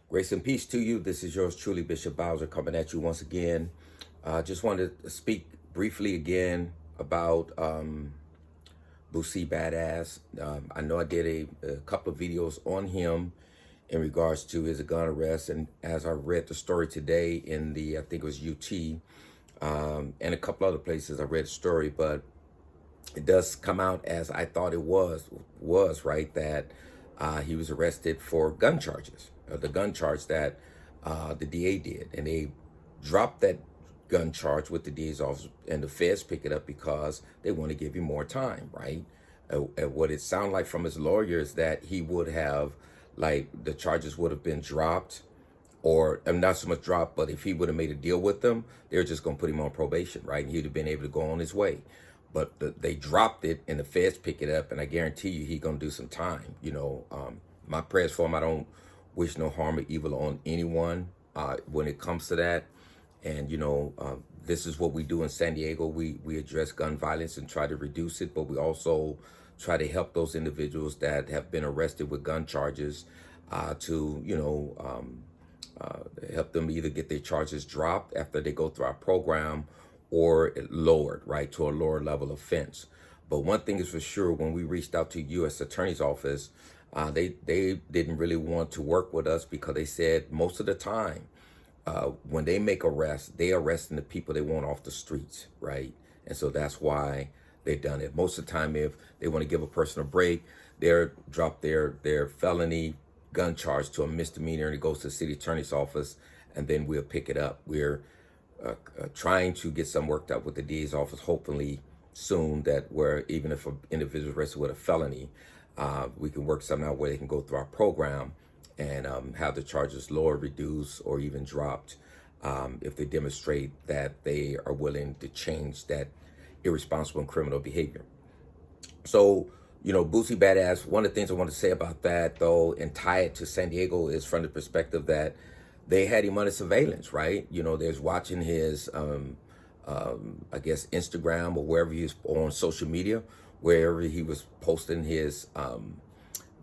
Grace and peace to you. This is yours truly, Bishop Bowser, coming at you once again. Just wanted to speak briefly again about Boosie Badazz. I know I did a couple of videos on him in regards to his gun arrest, and as I read the story today in the, I think it was UT, and a couple other places I read the story, but it does come out as I thought it was right, that he was arrested for gun charges, the gun charge that the DA did, and they dropped that gun charge with the DA's office, and the feds pick it up because they want to give him more time, right? What it sounded like from his lawyer is that he would have, like, the charges would have been dropped, or not so much dropped, but if he would have made a deal with them, they're just going to put him on probation, right? And he'd have been able to go on his way. But they dropped it, and the feds pick it up, and I guarantee you he's going to do some time. My prayers for him, I don't wish no harm or evil on anyone when it comes to that. And, this is what we do in San Diego. We address gun violence and try to reduce it, but we also try to help those individuals that have been arrested with gun charges to, help them either get their charges dropped after they go through our program or lowered, right, to a lower level offense. But one thing is for sure, when we reached out to U.S. Attorney's Office, they didn't really want to work with us because they said most of the time, when they make arrests, they arresting the people they want off the streets, right? And so that's why they've done it. Most of the time, if they want to give a person a break, they're drop their felony gun charge to a misdemeanor, and it goes to the city attorney's office, and then we'll pick it up. We're trying to get some worked out with the DA's office, hopefully soon, that where even if an individual is arrested with a felony, we can work something out where they can go through our program and have the charges lower, reduced, or even dropped if they demonstrate that they are willing to change that irresponsible and criminal behavior. So, Boosie Badazz, one of the things I want to say about that, though, and tie it to San Diego, is from the perspective that they had him under surveillance, right? There's watching his, I guess, Instagram or wherever he's on social media, wherever he was posting his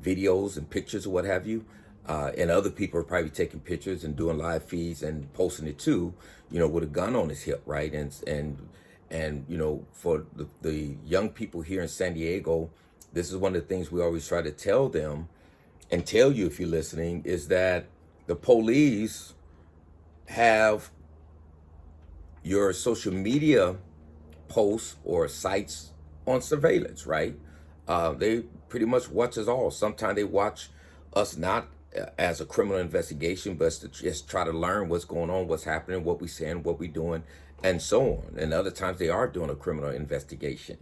videos and pictures or what have you. And other people are probably taking pictures and doing live feeds and posting it too, with a gun on his hip, right? And for the young people here in San Diego, this is one of the things we always try to tell them and tell you if you're listening, is that the police have your social media posts or sites on surveillance, right? They pretty much watch us all. Sometimes they watch us not as a criminal investigation, but to just try to learn what's going on, what's happening, what we're saying, what we're doing, and so on. And other times they are doing a criminal investigation.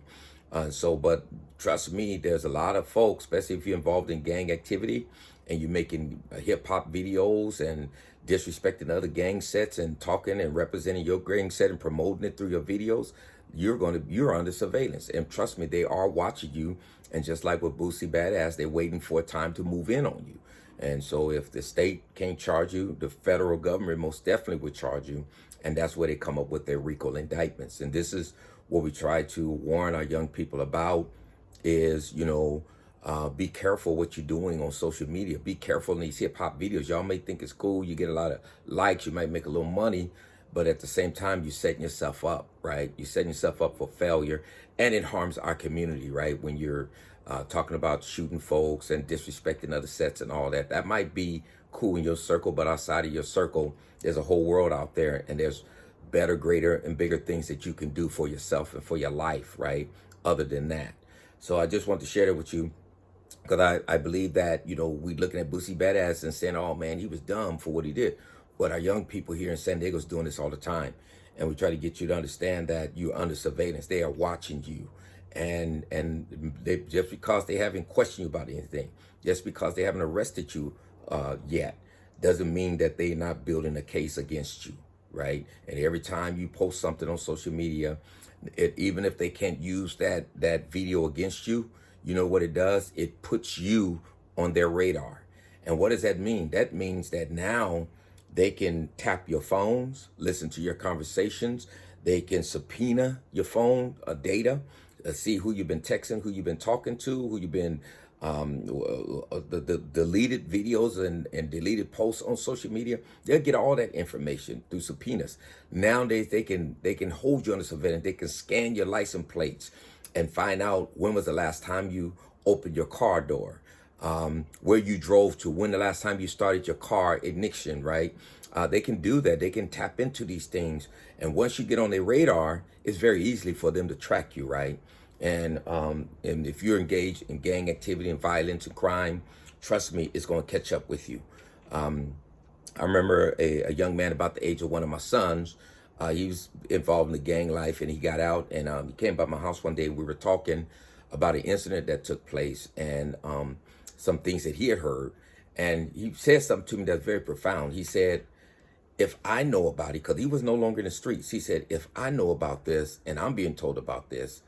But trust me, there's a lot of folks, especially if you're involved in gang activity and you're making hip hop videos and disrespecting other gang sets and talking and representing your gang set and promoting it through your videos, you're under surveillance. And trust me, they are watching you. And just like with Boosie Badazz, they're waiting for a time to move in on you. And so if the state can't charge you, the federal government most definitely would charge you. And that's where they come up with their RICO indictments. And this is what we try to warn our young people about is, be careful what you're doing on social media. Be careful in these hip hop videos. Y'all may think it's cool. You get a lot of likes. You might make a little money. But at the same time, you're setting yourself up, right? You're setting yourself up for failure. And it harms our community, right? When you're talking about shooting folks and disrespecting other sets and all that. That might be cool in your circle, but outside of your circle, there's a whole world out there, and there's better, greater, and bigger things that you can do for yourself and for your life, right? Other than that. So I just want to share that with you, because I believe that, we looking at Boosie Badazz and saying, oh man, he was dumb for what he did. But our young people here in San Diego is doing this all the time. And we try to get you to understand that you're under surveillance. They are watching you. And they, just because they haven't questioned you about anything, just because they haven't arrested you yet, doesn't mean that they're not building a case against you, right? And every time you post something on social media, even if they can't use that video against you, you know what it does? It puts you on their radar. And what does that mean? That means that now they can tap your phones, listen to your conversations. They can subpoena your phone data, see who you've been texting, who you've been talking to, who you've been the deleted videos and deleted posts on social media, they'll get all that information through subpoenas. Nowadays, they can hold you on the surveillance. They can scan your license plates and find out when was the last time you opened your car door, where you drove to, when the last time you started your car ignition, right? They can do that. They can tap into these things. And once you get on their radar, it's very easy for them to track you, right? And if you're engaged in gang activity and violence and crime, trust me, it's going to catch up with you. I remember a young man about the age of one of my sons. He was involved in the gang life, and he got out, and he came by my house one day. We were talking about an incident that took place and some things that he had heard. And he said something to me that's very profound. He said, if I know about it, because he was no longer in the streets, he said, if I know about this and I'm being told about this,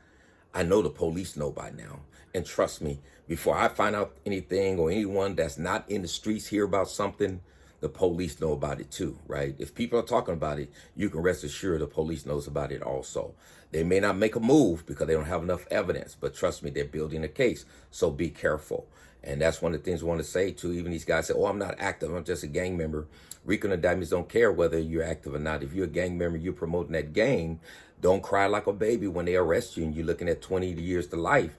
I know the police know by now. And trust me, before I find out anything or anyone that's not in the streets hear about something, the police know about it too, right? If people are talking about it, you can rest assured the police knows about it also. They may not make a move because they don't have enough evidence, but trust me, they're building a case. So be careful. And that's one of the things I want to say to even these guys say, oh, I'm not active, I'm just a gang member. Rico and the Diamonds don't care whether you're active or not. If you're a gang member, you're promoting that gang, don't cry like a baby when they arrest you and you're looking at 20 years to life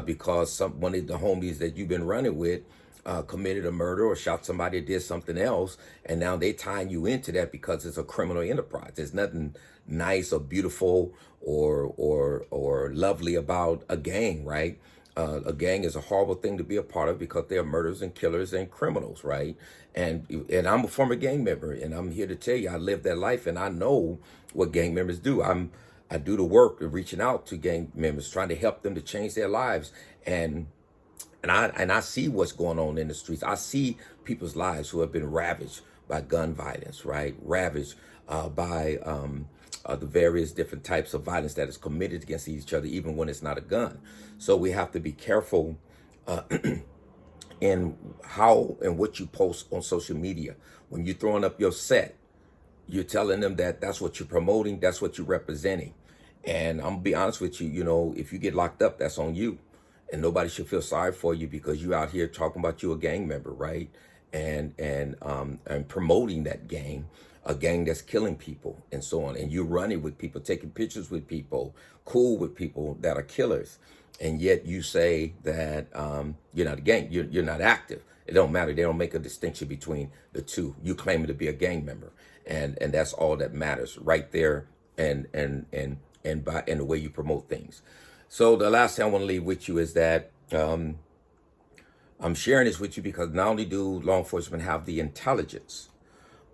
because one of the homies that you've been running with committed a murder or shot somebody or did something else, and now they tying you into that because it's a criminal enterprise. There's nothing nice or beautiful or lovely about a gang, right? A gang is a horrible thing to be a part of because they're murderers and killers and criminals, right? And I'm a former gang member, and I'm here to tell you I live that life, and I know what gang members do. I do the work of reaching out to gang members, trying to help them to change their lives, and I see what's going on in the streets. I see people's lives who have been ravaged by gun violence, right? Ravaged by the various different types of violence that is committed against each other, even when it's not a gun. So we have to be careful in how and what you post on social media. When you're throwing up your set, you're telling them that that's what you're promoting, that's what you're representing. And I'm gonna be honest with you, you know, if you get locked up, that's on you. And nobody should feel sorry for you because you out here talking about you a gang member, right? And promoting that gang, a gang that's killing people and so on. And you're running with people, taking pictures with people, cool with people that are killers. And yet you say that you're not a gang, you're not active. It don't matter. They don't make a distinction between the two. You claiming to be a gang member, and that's all that matters right there. And the way you promote things. So the last thing I want to leave with you is that I'm sharing this with you because not only do law enforcement have the intelligence,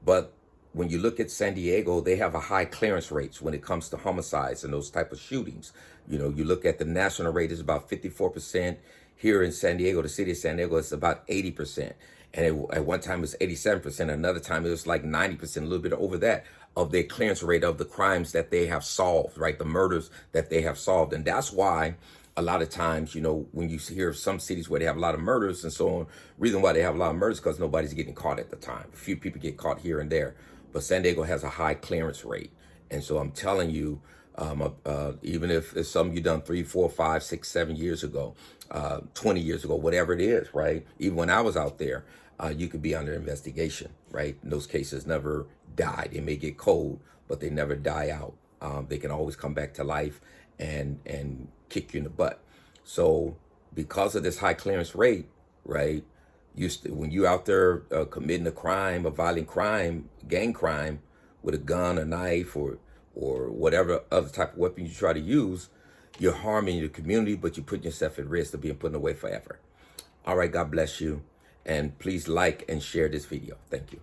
but when you look at San Diego, they have a high clearance rates when it comes to homicides and those type of shootings. You know, you look at the national rate is about 54%. Here in San Diego, the city of San Diego, it's about 80%. And at one time it was 87%. Another time it was like 90%, a little bit over that, of their clearance rate of the crimes that they have solved, right? The murders that they have solved. And that's why a lot of times, you know, when you hear of some cities where they have a lot of murders and so on, reason why they have a lot of murders because nobody's getting caught at the time. A few people get caught here and there. But San Diego has a high clearance rate. And so I'm telling you, even if it's something you done 3, 4, 5, 6, 7 years ago, 20 years ago, whatever it is, right? Even when I was out there, you could be under investigation, right? And those cases never die. They may get cold, but they never die out. They can always come back to life and kick you in the butt. So because of this high clearance rate, right? When you out there committing a crime, a violent crime, gang crime, with a gun, a knife, or whatever other type of weapon you try to use, you're harming your community, but you're putting yourself at risk of being put away forever. All right, God bless you. And please like and share this video. Thank you.